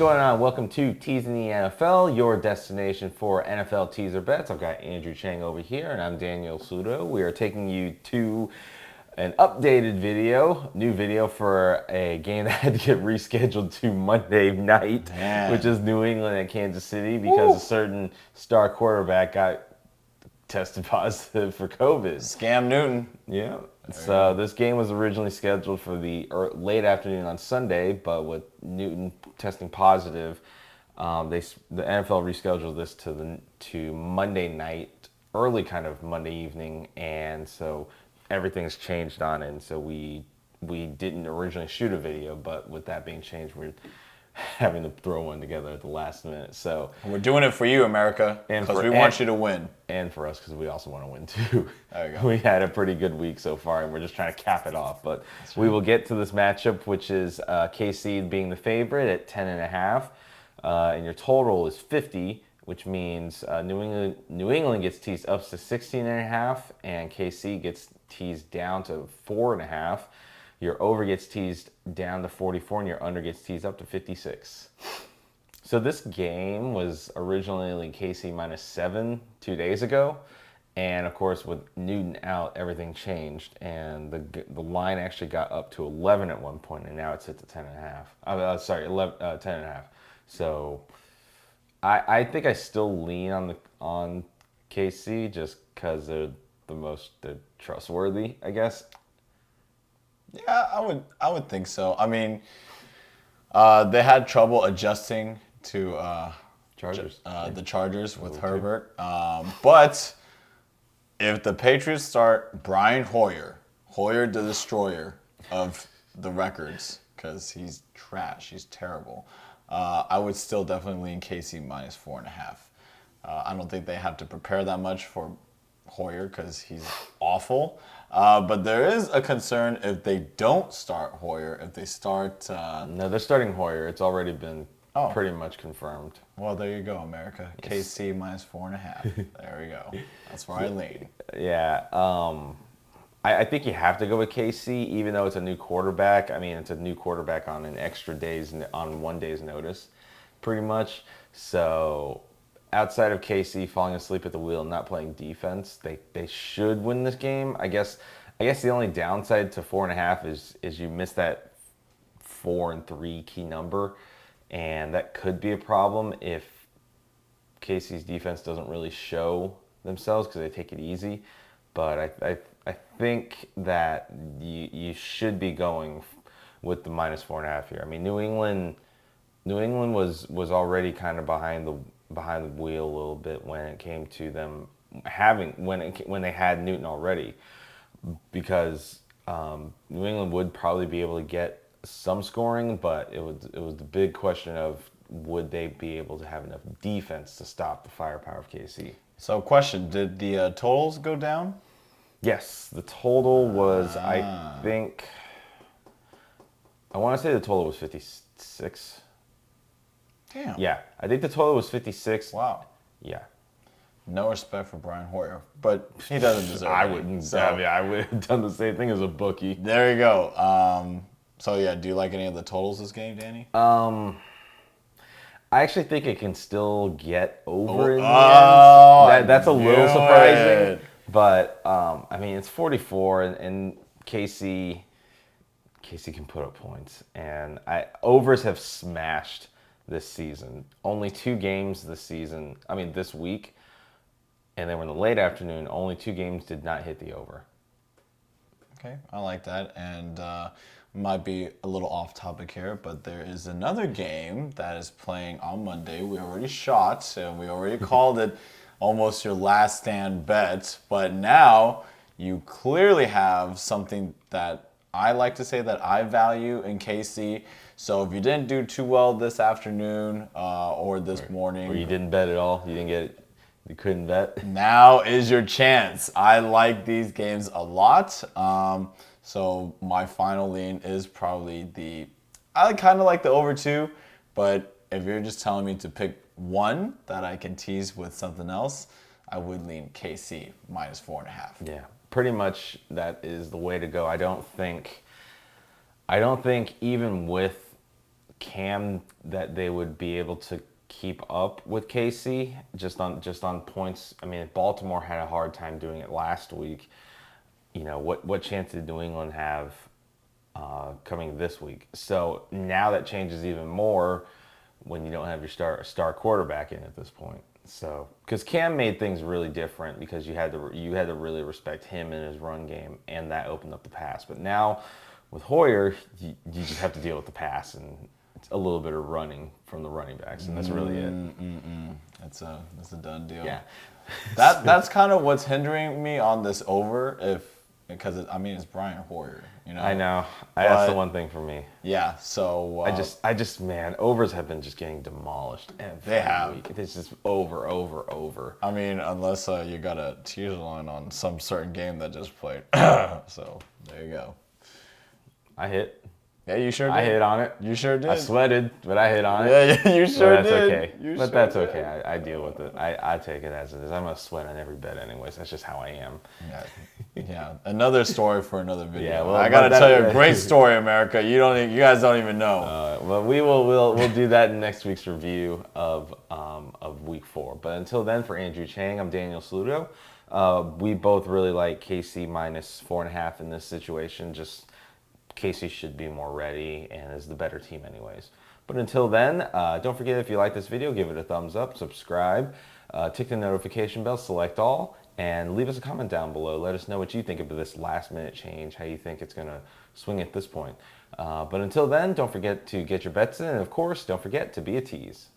going on? Welcome to Teasing the NFL, your destination for NFL teaser bets. I've got Andrew Chang over here, and I'm Daniel Saludo. We are taking you to an updated video, new video for a game that had to get rescheduled to Monday night, which is New England and Kansas City because a certain star quarterback got tested positive for COVID. Scam Newton. Yeah. So this game was originally scheduled for the late afternoon on Sunday, but with Newton testing positive, the NFL rescheduled this to Monday night, early kind of Monday evening, and so everything's changed on it. And so we didn't originally shoot a video, but with that being changed, we're having to throw one together at the last minute. So we're doing it for you, America, because we want you to win. And for us, because we also want to win too. There you go. We had a pretty good week so far, and we're just trying to cap it off. But we will get to this matchup, which is KC being the favorite at 10.5, and your total is 50, which means New England gets teased up to 16.5, and KC gets teased down to 4.5. Your over gets teased down to 44, and your under gets teased up to 56. So this game was originally KC -7 2 days ago, and of course with Newton out, everything changed, and the line actually got up to 11 at one point, and now it's at 10.5. 10.5. So I think I still lean on KC just because they're they're trustworthy, I guess. Yeah, I would think so. I mean, they had trouble adjusting to the Chargers with Herbert. But if the Patriots start Brian Hoyer the destroyer of the records, because he's trash, he's terrible, I would still definitely lean KC -4.5. I don't think they have to prepare that much for Hoyer because he's awful. But there is a concern if they don't start Hoyer, if they start... No, they're starting Hoyer. It's already been pretty much confirmed. Well, there you go, America. Yes. KC -4.5. There we go. That's where I lean. Yeah. I think you have to go with KC, even though it's a new quarterback. I mean, it's a new quarterback on on 1 day's notice, pretty much. So outside of KC falling asleep at the wheel and not playing defense, they should win this game. I guess the only downside to 4.5 is you miss that 4 and 3 key number, and that could be a problem if KC's defense doesn't really show themselves because they take it easy. But I think that you should be going with the -4.5 here. I mean, New England was already kind of behind the wheel a little bit when it came to them when they had Newton already, because New England would probably be able to get some scoring, but it was the big question of would they be able to have enough defense to stop the firepower of KC. So question, did the totals go down? Yes, the total was, I want to say the total was 56. Damn. Yeah, I think the total was 56. Wow. Yeah. No respect for Brian Hoyer, but he doesn't deserve it. I wouldn't. I would have done the same thing as a bookie. There you go. So yeah, do you like any of the totals this game, Danny? I actually think it can still get over in the end. That's a little surprising. But I mean, it's 44, and KC can put up points, and overs have smashed this season. Only 2 games this season. I mean, this week, and then in the late afternoon, only 2 games did not hit the over. Okay, I like that, and might be a little off topic here, but there is another game that is playing on Monday. We already shot, and we already called it almost your last stand bet, but now you clearly have something that I like to say that I value in KC. So if you didn't do too well this afternoon or this morning, or you didn't bet at all, you couldn't bet. Now is your chance. I like these games a lot. So my final lean is probably I kind of like the over 2, but if you're just telling me to pick one that I can tease with something else, I would lean KC -4.5. Yeah, pretty much that is the way to go. I don't think even with Cam that they would be able to keep up with KC just on points. I mean, Baltimore had a hard time doing it last week. You know, what chance did New England have coming this week? So now that changes even more when you don't have your star quarterback in at this point. So because Cam made things really different because you had to really respect him in his run game, and that opened up the pass. But now with Hoyer, you just have to deal with the pass and it's a little bit of running from the running backs, and that's really it. That's a done deal. Yeah. That's kind of what's hindering me on this over, because it's Brian Hoyer, you know. I know. That's the one thing for me. Yeah. So I just man, overs have been just getting demolished every week. It's just over. I mean, unless you got a teaser line on some certain game that just played. So there you go. I hit. Yeah, you sure did. I hit on it. You sure did. I sweated, but I hit on it. Yeah, you sure did. That's did. okay. I deal with it. I take it as it is. I'm gonna sweat on every bet anyways. That's just how I am. Yeah. Another story for another video. Yeah, well, I gotta tell you a great story, America. You guys don't even know. Well, we'll do that in next week's review of week 4. But until then, for Andrew Chang, I'm Daniel Saludo. We both really like KC minus 4.5 in this situation. Just KC should be more ready and is the better team anyways. But until then, don't forget, if you like this video, give it a thumbs up, subscribe, tick the notification bell, select all, and leave us a comment down below. Let us know what you think of this last minute change, how you think it's going to swing at this point. But until then, don't forget to get your bets in, and of course, don't forget to be a tease.